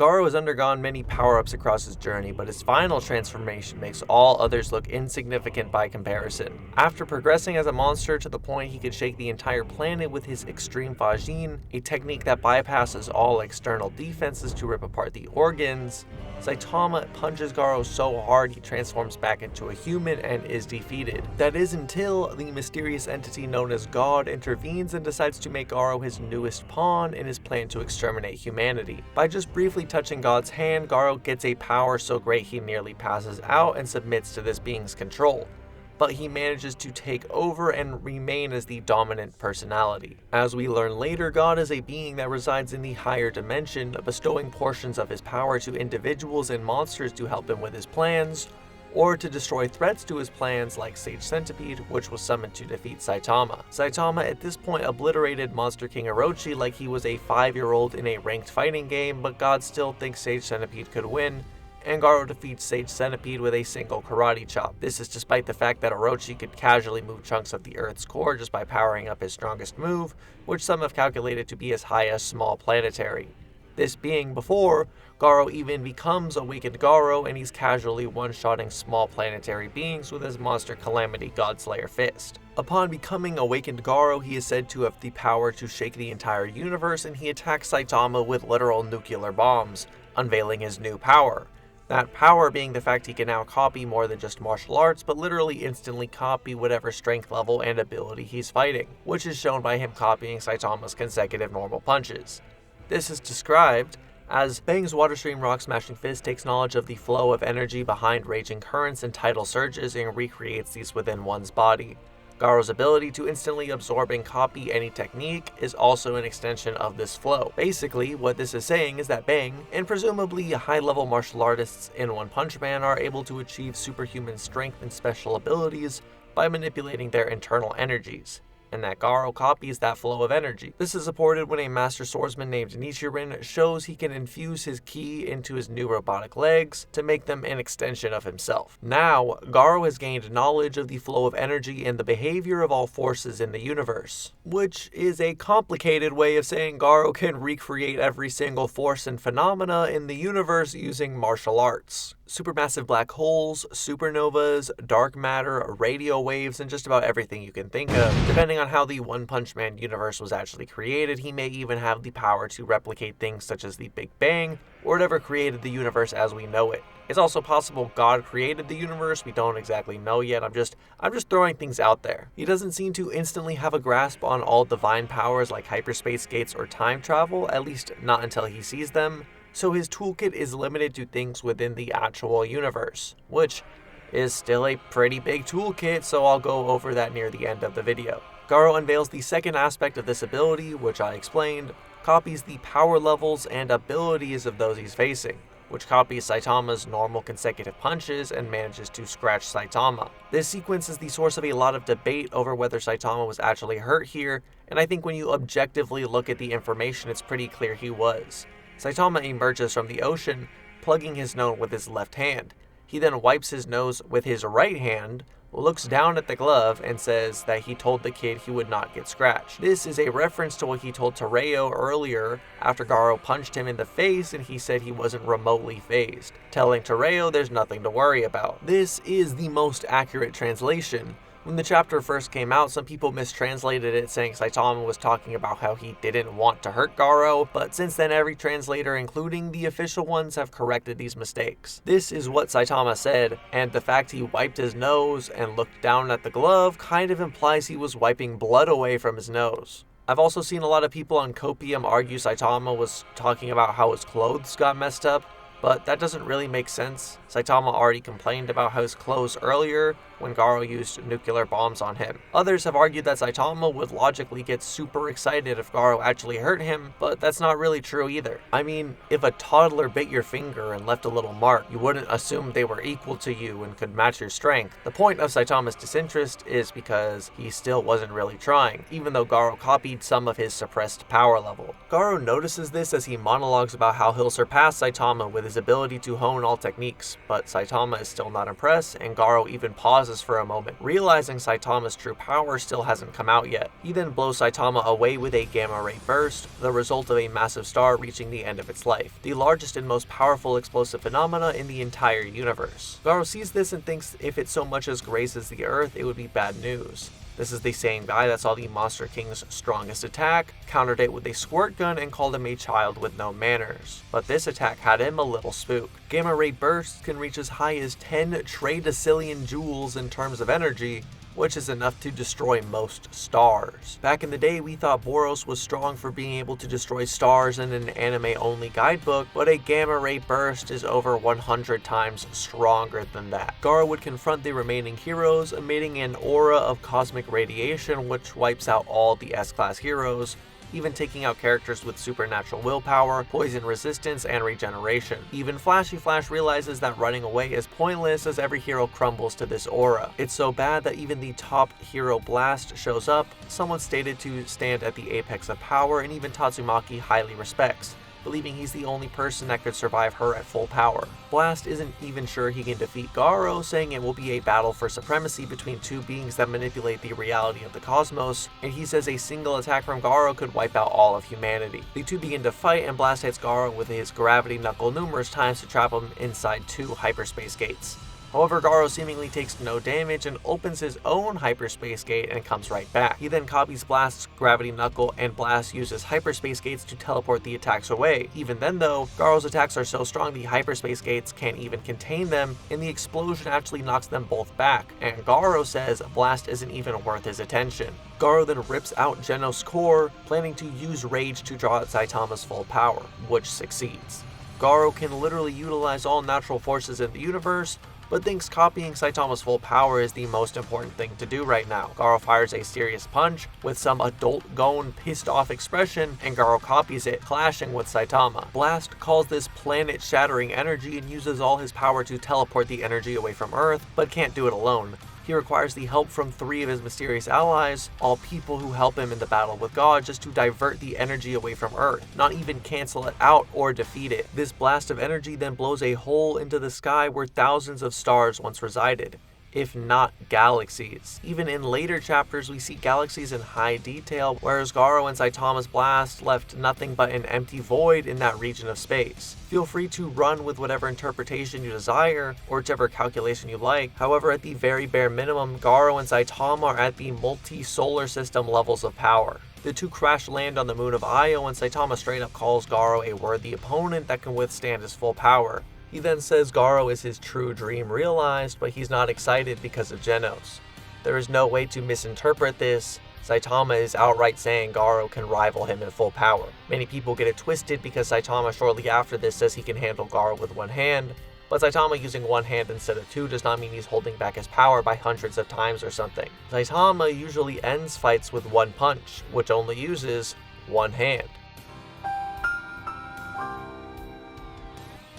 Garou has undergone many power-ups across his journey, but his final transformation makes all others look insignificant by comparison. After progressing as a monster to the point he could shake the entire planet with his Extreme Fajin, a technique that bypasses all external defenses to rip apart the organs, Saitama punches Garou so hard he transforms back into a human and is defeated. That is until the mysterious entity known as God intervenes and decides to make Garou his newest pawn in his plan to exterminate humanity. By just briefly touching God's hand, Garou gets a power so great he nearly passes out and submits to this being's control, but he manages to take over and remain as the dominant personality. As we learn later, God is a being that resides in the higher dimension, bestowing portions of his power to individuals and monsters to help him with his plans, or to destroy threats to his plans like Sage Centipede, which was summoned to defeat Saitama. Saitama at this point obliterated Monster King Orochi like he was a 5-year-old in a ranked fighting game, but God still thinks Sage Centipede could win, and Garou defeats Sage Centipede with a single karate chop. This is despite the fact that Orochi could casually move chunks of the Earth's core just by powering up his strongest move, which some have calculated to be as high as Small Planetary. This being before Garou even becomes Awakened Garou, and he's casually one-shotting Small Planetary beings with his Monster Calamity Godslayer Fist. Upon becoming Awakened Garou, he is said to have the power to shake the entire universe, and he attacks Saitama with literal nuclear bombs, unveiling his new power. That power being the fact he can now copy more than just martial arts, but literally instantly copy whatever strength level and ability he's fighting, which is shown by him copying Saitama's consecutive normal punches. This is described as Bang's Water Stream Rock Smashing Fist takes knowledge of the flow of energy behind raging currents and tidal surges and recreates these within one's body. Garou's ability to instantly absorb and copy any technique is also an extension of this flow. Basically, what this is saying is that Bang, and presumably high-level martial artists in One Punch Man, are able to achieve superhuman strength and special abilities by manipulating their internal energies, and that Garou copies that flow of energy. This is supported when a master swordsman named Nichiren shows he can infuse his ki into his new robotic legs to make them an extension of himself. Now, Garou has gained knowledge of the flow of energy and the behavior of all forces in the universe, which is a complicated way of saying Garou can recreate every single force and phenomena in the universe using martial arts. Supermassive black holes, supernovas, dark matter, radio waves, and just about everything you can think of. Depending on how the One Punch Man universe was actually created, he may even have the power to replicate things such as the Big Bang, or whatever created the universe as we know it. It's also possible God created the universe, we don't exactly know yet, I'm just throwing things out there. He doesn't seem to instantly have a grasp on all divine powers like hyperspace gates or time travel, at least not until he sees them. So his toolkit is limited to things within the actual universe, which is still a pretty big toolkit, so I'll go over that near the end of the video. Garou unveils the second aspect of this ability, which I explained, copies the power levels and abilities of those he's facing, which copies Saitama's normal consecutive punches and manages to scratch Saitama. This sequence is the source of a lot of debate over whether Saitama was actually hurt here, and I think when you objectively look at the information, it's pretty clear he was. Saitama emerges from the ocean, plugging his nose with his left hand. He then wipes his nose with his right hand, looks down at the glove, and says that he told the kid he would not get scratched. This is a reference to what he told Tereo earlier after Garou punched him in the face and he said he wasn't remotely fazed, telling Tereo there's nothing to worry about. This is the most accurate translation. When the chapter first came out, some people mistranslated it saying Saitama was talking about how he didn't want to hurt Garou, but since then every translator, including the official ones, have corrected these mistakes. This is what Saitama said, and the fact he wiped his nose and looked down at the glove kind of implies he was wiping blood away from his nose. I've also seen a lot of people on Copium argue Saitama was talking about how his clothes got messed up, but that doesn't really make sense. Saitama already complained about his clothes earlier when Garou used nuclear bombs on him. Others have argued that Saitama would logically get super excited if Garou actually hurt him, but that's not really true either. I mean, if a toddler bit your finger and left a little mark, you wouldn't assume they were equal to you and could match your strength. The point of Saitama's disinterest is because he still wasn't really trying, even though Garou copied some of his suppressed power level. Garou notices this as he monologues about how he'll surpass Saitama with his ability to hone all techniques, but Saitama is still not impressed, and Garou even pauses pauses for a moment, realizing Saitama's true power still hasn't come out yet. He then blows Saitama away with a gamma ray burst, the result of a massive star reaching the end of its life, the largest and most powerful explosive phenomena in the entire universe. Garou sees this and thinks if it so much as grazes the earth, it would be bad news. This is the same guy that saw the Monster King's strongest attack, countered it with a squirt gun, and called him a child with no manners. But this attack had him a little spooked. Gamma ray bursts can reach as high as 10 tradecillion joules in terms of energy, which is enough to destroy most stars. Back in the day, we thought Boros was strong for being able to destroy stars in an anime-only guidebook, but a gamma ray burst is over 100 times stronger than that. Garou would confront the remaining heroes, emitting an aura of cosmic radiation which wipes out all the S-Class heroes, even taking out characters with supernatural willpower, poison resistance, and regeneration. Even Flashy Flash realizes that running away is pointless as every hero crumbles to this aura. It's so bad that even the top hero Blast shows up, someone stated to stand at the apex of power, and even Tatsumaki highly respects, believing he's the only person that could survive her at full power. Blast isn't even sure he can defeat Garou, saying it will be a battle for supremacy between two beings that manipulate the reality of the cosmos, and he says a single attack from Garou could wipe out all of humanity. The two begin to fight, and Blast hits Garou with his gravity knuckle numerous times to trap him inside 2 hyperspace gates. However, Garou seemingly takes no damage and opens his own hyperspace gate and comes right back. He then copies Blast's gravity knuckle, and Blast uses hyperspace gates to teleport the attacks away. Even then though, Garou's attacks are so strong the hyperspace gates can't even contain them, and the explosion actually knocks them both back, and Garou says Blast isn't even worth his attention. Garou then rips out Genos' core, planning to use Rage to draw out Saitama's full power, which succeeds. Garou can literally utilize all natural forces in the universe, but thinks copying Saitama's full power is the most important thing to do right now. Garou fires a serious punch with some adult Gon pissed off expression, and Garou copies it, clashing with Saitama. Blast calls this planet-shattering energy and uses all his power to teleport the energy away from Earth, but can't do it alone. He requires the help from 3 of his mysterious allies, all people who help him in the battle with God, just to divert the energy away from Earth, not even cancel it out or defeat it. This blast of energy then blows a hole into the sky where thousands of stars once resided, if not galaxies. Even in later chapters, we see galaxies in high detail, whereas Garou and Saitama's blast left nothing but an empty void in that region of space. Feel free to run with whatever interpretation you desire, or whichever calculation you like. However, at the very bare minimum, Garou and Saitama are at the multi-solar system levels of power. The two crash land on the moon of Io, and Saitama straight up calls Garou a worthy opponent that can withstand his full power. He then says Garou is his true dream realized, but he's not excited because of Genos. There is no way to misinterpret this. Saitama is outright saying Garou can rival him in full power. Many people get it twisted because Saitama shortly after this says he can handle Garou with one hand, but Saitama using one hand instead of 2 does not mean he's holding back his power by hundreds of times or something. Saitama usually ends fights with one punch, which only uses one hand.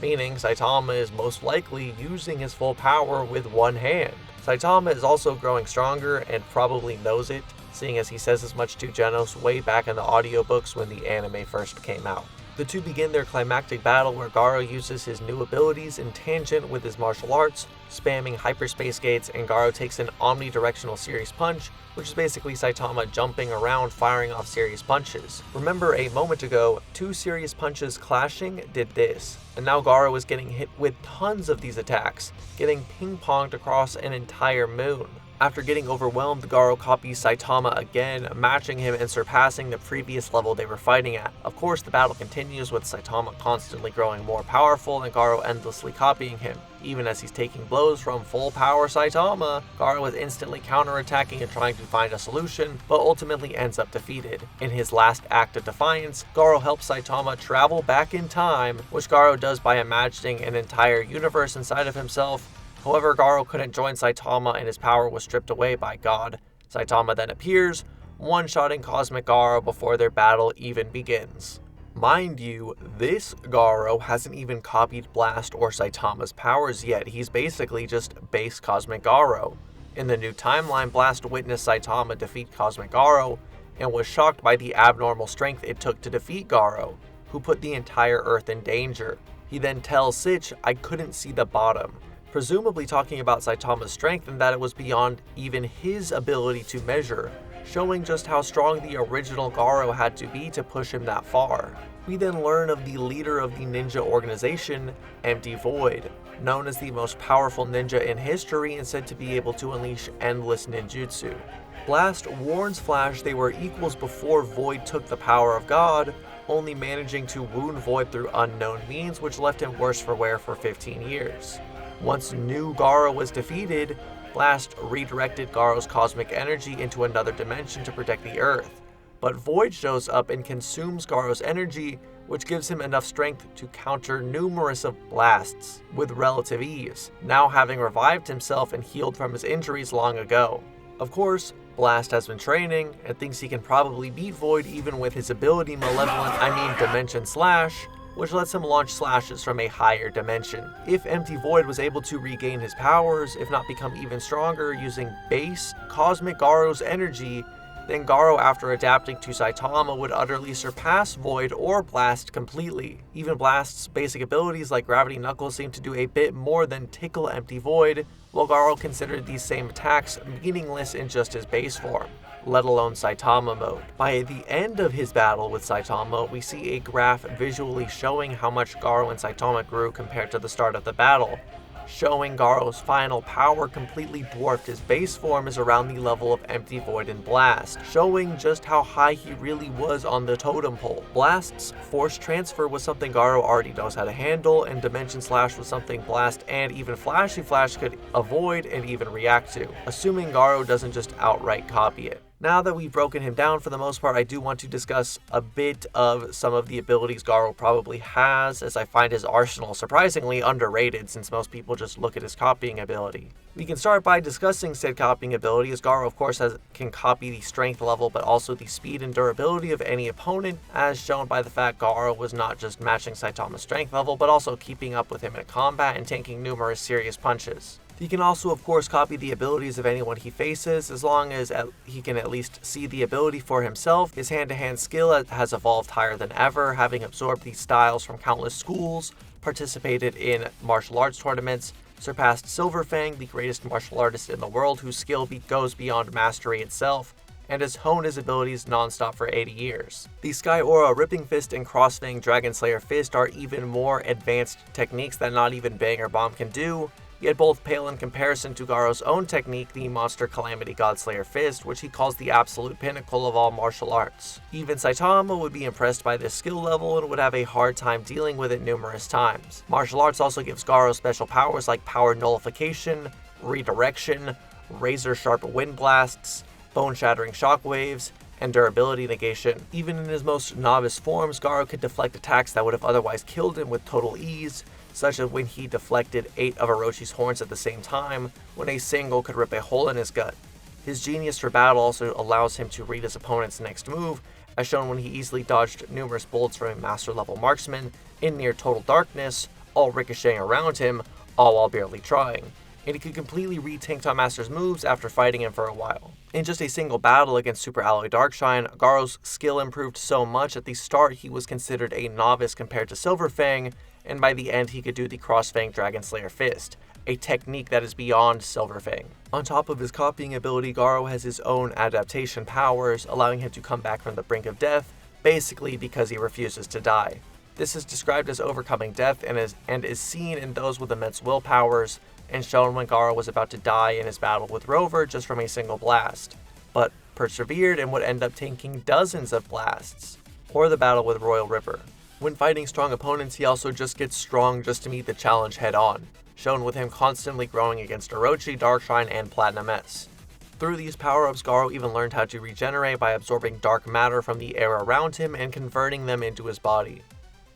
Meaning Saitama is most likely using his full power with one hand. Saitama is also growing stronger and probably knows it, seeing as he says as much to Genos way back in the audiobooks when the anime first came out. The two begin their climactic battle where Garou uses his new abilities in tangent with his martial arts, spamming hyperspace gates, and Garou takes an omnidirectional series punch, which is basically Saitama jumping around firing off serious punches. Remember a moment ago, 2 serious punches clashing did this, and now Garou is getting hit with tons of these attacks, getting ping-ponged across an entire moon. After getting overwhelmed, Garou copies Saitama again, matching him and surpassing the previous level they were fighting at. Of course, the battle continues with Saitama constantly growing more powerful and Garou endlessly copying him. Even as he's taking blows from full power Saitama, Garou is instantly counterattacking and trying to find a solution, but ultimately ends up defeated. In his last act of defiance, Garou helps Saitama travel back in time, which Garou does by imagining an entire universe inside of himself. However, Garou couldn't join Saitama and his power was stripped away by God. Saitama then appears, one-shotting Cosmic Garou before their battle even begins. Mind you, this Garou hasn't even copied Blast or Saitama's powers yet, he's basically just base Cosmic Garou. In the new timeline, Blast witnessed Saitama defeat Cosmic Garou and was shocked by the abnormal strength it took to defeat Garou, who put the entire Earth in danger. He then tells Sitch, "I couldn't see the bottom." presumably talking about Saitama's strength and that it was beyond even his ability to measure, showing just how strong the original Garou had to be to push him that far. We then learn of the leader of the ninja organization, Empty Void, known as the most powerful ninja in history and said to be able to unleash endless ninjutsu. Blast warns Flash they were equals before Void took the power of God, only managing to wound Void through unknown means, which left him worse for wear for 15 years. Once New Garou was defeated, Blast redirected Garou's cosmic energy into another dimension to protect the Earth, but Void shows up and consumes Garou's energy, which gives him enough strength to counter numerous of Blast's with relative ease, now having revived himself and healed from his injuries long ago. Of course, Blast has been training and thinks he can probably beat Void even with his ability Dimension Slash, which lets him launch slashes from a higher dimension. If Empty Void was able to regain his powers, if not become even stronger using base Cosmic Garou's energy, then Garou, after adapting to Saitama, would utterly surpass Void or Blast completely. Even Blast's basic abilities like Gravity Knuckles seem to do a bit more than tickle Empty Void, while Garou considered these same attacks meaningless in just his base form, let alone Saitama mode. By the end of his battle with Saitama, we see a graph visually showing how much Garou and Saitama grew compared to the start of the battle, showing Garou's final power completely dwarfed his base form is around the level of Empty Void and Blast, showing just how high he really was on the totem pole. Blast's Force Transfer was something Garou already knows how to handle, and Dimension Slash was something Blast and even Flashy Flash could avoid and even react to, assuming Garou doesn't just outright copy it. Now that we've broken him down for the most part, I do want to discuss a bit of some of the abilities Garou probably has, as I find his arsenal surprisingly underrated since most people just look at his copying ability. We can start by discussing said copying ability, as Garou of course can copy the strength level but also the speed and durability of any opponent, as shown by the fact Garou was not just matching Saitama's strength level but also keeping up with him in combat and tanking numerous serious punches. He can also, of course, copy the abilities of anyone he faces, as long as he can at least see the ability for himself. His hand-to-hand skill has evolved higher than ever, having absorbed these styles from countless schools, participated in martial arts tournaments, surpassed Silver Fang, the greatest martial artist in the world whose skill goes beyond mastery itself, and has honed his abilities non-stop for 80 years. The Sky Aura Ripping Fist and Crossfang Dragon Slayer Fist are even more advanced techniques that not even Bang or Bomb can do, yet both pale in comparison to Garou's own technique, the Monster Calamity Godslayer Fist, which he calls the absolute pinnacle of all martial arts. Even Saitama would be impressed by this skill level and would have a hard time dealing with it numerous times. Martial arts also gives Garou special powers like Power Nullification, Redirection, Razor Sharp Wind Blasts, Bone-Shattering Shockwaves, and Durability Negation. Even in his most novice forms, Garou could deflect attacks that would have otherwise killed him with total ease, such as when he deflected 8 of Orochi's horns at the same time, when a single could rip a hole in his gut. His genius for battle also allows him to read his opponent's next move, as shown when he easily dodged numerous bullets from a master-level marksman in near total darkness, all ricocheting around him, all while barely trying. And he could completely read Tank Top Master's moves after fighting him for a while. In just a single battle against Super Alloy Darkshine, Garou's skill improved so much at the start he was considered a novice compared to Silver Fang, and by the end he could do the Crossfang Dragon Slayer Fist, a technique that is beyond Silver Fang. On top of his copying ability, Garou has his own adaptation powers, allowing him to come back from the brink of death, basically because he refuses to die. This is described as overcoming death and is seen in those with immense willpowers, and shown when Garou was about to die in his battle with Rover just from a single blast, but persevered and would end up tanking dozens of blasts, or the battle with Royal Ripper. When fighting strong opponents, he also just gets strong just to meet the challenge head-on, shown with him constantly growing against Orochi, Darkshine, and Platinum S. Through these power-ups, Garou even learned how to regenerate by absorbing dark matter from the air around him and converting them into his body.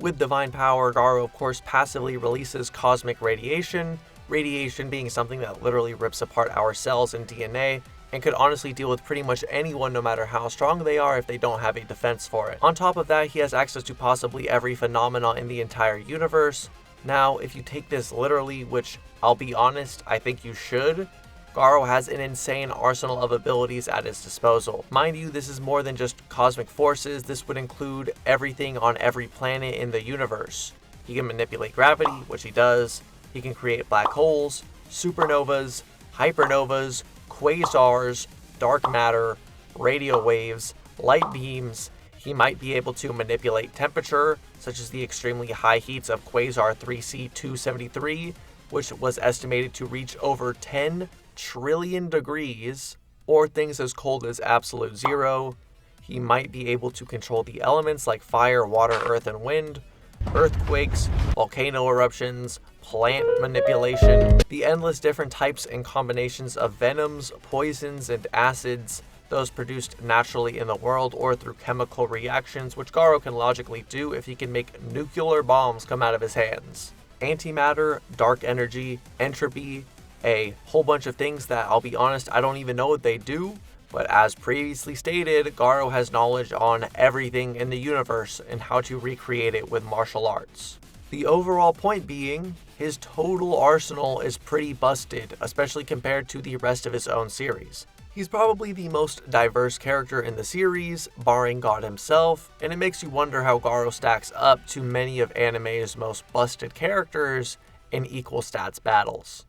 With Divine Power, Garou of course passively releases Cosmic Radiation, radiation being something that literally rips apart our cells and DNA, and could honestly deal with pretty much anyone no matter how strong they are if they don't have a defense for it. On top of that, he has access to possibly every phenomenon in the entire universe. Now, if you take this literally, which I'll be honest, I think you should, Garou has an insane arsenal of abilities at his disposal. Mind you, this is more than just cosmic forces, this would include everything on every planet in the universe. He can manipulate gravity, which he does, He can create black holes, supernovas, hypernovas, quasars, dark matter, radio waves, light beams. He might be able to manipulate temperature, such as the extremely high heats of quasar 3C273, which was estimated to reach over 10 trillion degrees, or things as cold as absolute zero. He might be able to control the elements like fire, water, earth, and wind, earthquakes, volcano eruptions, plant manipulation, the endless different types and combinations of venoms, poisons, and acids, those produced naturally in the world or through chemical reactions, which Garou can logically do if he can make nuclear bombs come out of his hands. Antimatter, dark energy, entropy, a whole bunch of things that, I'll be honest, I don't even know what they do, but as previously stated, Garou has knowledge on everything in the universe and how to recreate it with martial arts. The overall point being, his total arsenal is pretty busted, especially compared to the rest of his own series. He's probably the most diverse character in the series, barring God himself, and it makes you wonder how Garou stacks up to many of anime's most busted characters in equal stats battles.